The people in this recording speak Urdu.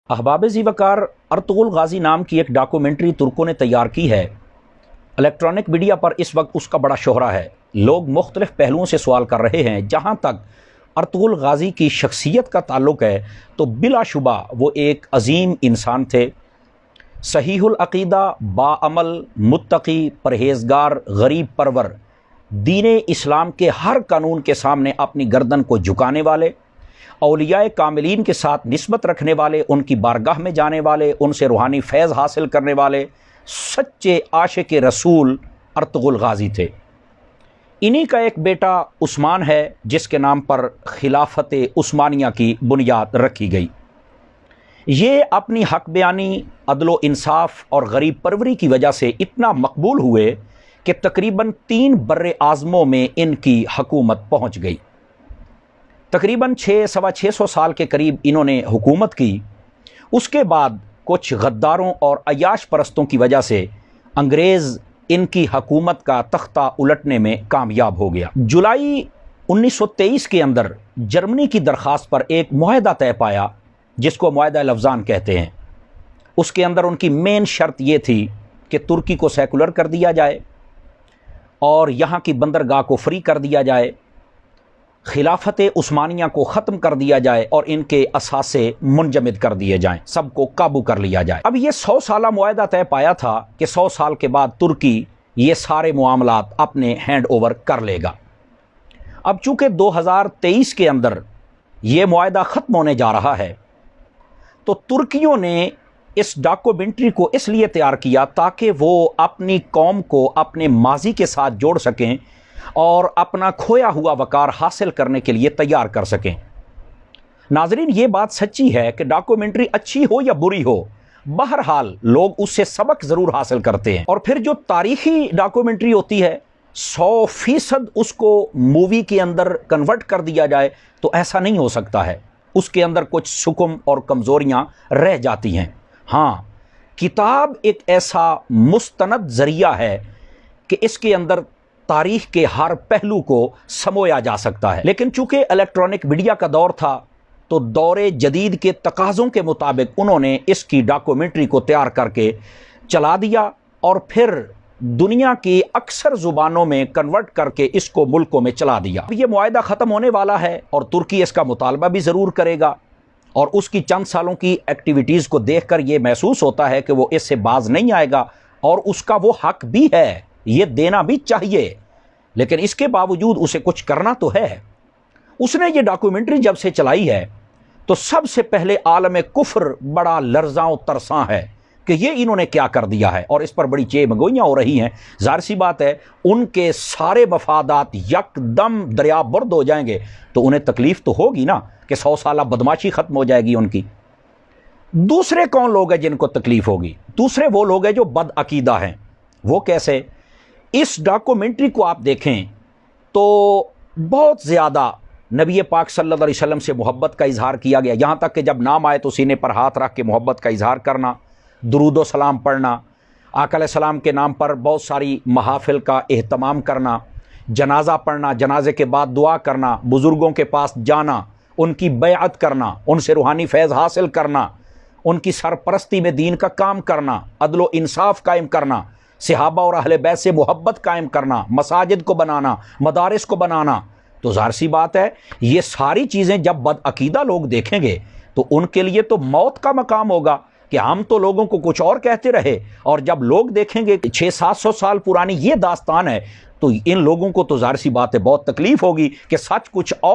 احباب ذی-وقار ارطغرل غازی نام کی ایک ڈاکومنٹری ترکوں نے تیار کی ہے۔ الیکٹرانک میڈیا پر اس وقت اس کا بڑا شہرہ ہے۔ لوگ مختلف پہلوؤں سے سوال کر رہے ہیں۔ جہاں تک ارطغرل غازی کی شخصیت کا تعلق ہے تو بلا شبہ وہ ایک عظیم انسان تھے، صحیح العقیدہ، باعمل، متقی، پرہیزگار، غریب پرور، دین اسلام کے ہر قانون کے سامنے اپنی گردن کو جھکانے والے، اولیاء کاملین کے ساتھ نسبت رکھنے والے، ان کی بارگاہ میں جانے والے، ان سے روحانی فیض حاصل کرنے والے سچے عاشق رسول ارطغرل غازی تھے۔ انہی کا ایک بیٹا عثمان ہے جس کے نام پر خلافت عثمانیہ کی بنیاد رکھی گئی۔ یہ اپنی حق بیانی، عدل و انصاف اور غریب پروری کی وجہ سے اتنا مقبول ہوئے کہ تقریباً 3 بر اعظموں میں ان کی حکومت پہنچ گئی۔ تقریباً 600 سال کے قریب انہوں نے حکومت کی۔ اس کے بعد کچھ غداروں اور عیاش پرستوں کی وجہ سے انگریز ان کی حکومت کا تختہ الٹنے میں کامیاب ہو گیا۔ جولائی 1923 کے اندر جرمنی کی درخواست پر ایک معاہدہ طے پایا جس کو معاہدہ لوزان کہتے ہیں۔ اس کے اندر ان کی مین شرط یہ تھی کہ ترکی کو سیکولر کر دیا جائے اور یہاں کی بندرگاہ کو فری کر دیا جائے، خلافت عثمانیہ کو ختم کر دیا جائے اور ان کے اثاثے منجمد کر دیے جائیں، سب کو قابو کر لیا جائے۔ اب یہ 100 سالہ معاہدہ طے پایا تھا کہ 100 سال کے بعد ترکی یہ سارے معاملات اپنے ہینڈ اوور کر لے گا۔ اب چونکہ 2023 کے اندر یہ معاہدہ ختم ہونے جا رہا ہے تو ترکیوں نے اس ڈاکومنٹری کو اس لیے تیار کیا تاکہ وہ اپنی قوم کو اپنے ماضی کے ساتھ جوڑ سکیں اور اپنا کھویا ہوا وقار حاصل کرنے کے لیے تیار کر سکیں۔ ناظرین، یہ بات سچی ہے کہ ڈاکومنٹری اچھی ہو یا بری ہو، بہرحال لوگ اس سے سبق ضرور حاصل کرتے ہیں۔ اور پھر جو تاریخی ڈاکومنٹری ہوتی ہے 100% اس کو مووی کے اندر کنورٹ کر دیا جائے تو ایسا نہیں ہو سکتا ہے، اس کے اندر کچھ سکم اور کمزوریاں رہ جاتی ہیں۔ ہاں، کتاب ایک ایسا مستند ذریعہ ہے کہ اس کے اندر تاریخ کے ہر پہلو کو سمویا جا سکتا ہے، لیکن چونکہ الیکٹرانک میڈیا کا دور تھا تو دور جدید کے تقاضوں کے مطابق انہوں نے اس کی ڈاکومنٹری کو تیار کر کے چلا دیا اور پھر دنیا کی اکثر زبانوں میں کنورٹ کر کے اس کو ملکوں میں چلا دیا۔ یہ معاہدہ ختم ہونے والا ہے اور ترکی اس کا مطالبہ بھی ضرور کرے گا، اور اس کی چند سالوں کی ایکٹیویٹیز کو دیکھ کر یہ محسوس ہوتا ہے کہ وہ اس سے باز نہیں آئے گا، اور اس کا وہ حق بھی ہے، یہ دینا بھی چاہیے، لیکن اس کے باوجود اسے کچھ کرنا تو ہے۔ اس نے یہ ڈاکومنٹری جب سے چلائی ہے تو سب سے پہلے عالم کفر بڑا لرزاں و ترساں ہے کہ یہ انہوں نے کیا کر دیا ہے، اور اس پر بڑی چیمگوئیاں ہو رہی ہیں۔ ظاہر سی بات ہے ان کے سارے مفادات یک دم دریا برد ہو جائیں گے تو انہیں تکلیف تو ہوگی نا کہ 100 سالہ بدماشی ختم ہو جائے گی ان کی۔ دوسرے کون لوگ ہیں جن کو تکلیف ہوگی؟ دوسرے وہ لوگ ہیں جو بد عقیدہ ہیں۔ وہ کیسے؟ اس ڈاکومنٹری کو آپ دیکھیں تو بہت زیادہ نبی پاک صلی اللہ علیہ وسلم سے محبت کا اظہار کیا گیا، یہاں تک کہ جب نام آئے تو سینے پر ہاتھ رکھ کے محبت کا اظہار کرنا، درود و سلام پڑھنا، آقا علیہ السلام کے نام پر بہت ساری محافل کا اہتمام کرنا، جنازہ پڑھنا، جنازے کے بعد دعا کرنا، بزرگوں کے پاس جانا، ان کی بیعت کرنا، ان سے روحانی فیض حاصل کرنا، ان کی سرپرستی میں دین کا کام کرنا، عدل و انصاف قائم کرنا، صحابہ اور اہل بیت سے محبت قائم کرنا، مساجد کو بنانا، مدارس کو بنانا۔ تو ظاہر سی بات ہے یہ ساری چیزیں جب بد عقیدہ لوگ دیکھیں گے تو ان کے لیے تو موت کا مقام ہوگا کہ ہم تو لوگوں کو کچھ اور کہتے رہے، اور جب لوگ دیکھیں گے 600-700 سال پرانی یہ داستان ہے تو ان لوگوں کو تو ظاہر سی بات ہے بہت تکلیف ہوگی کہ سچ کچھ اور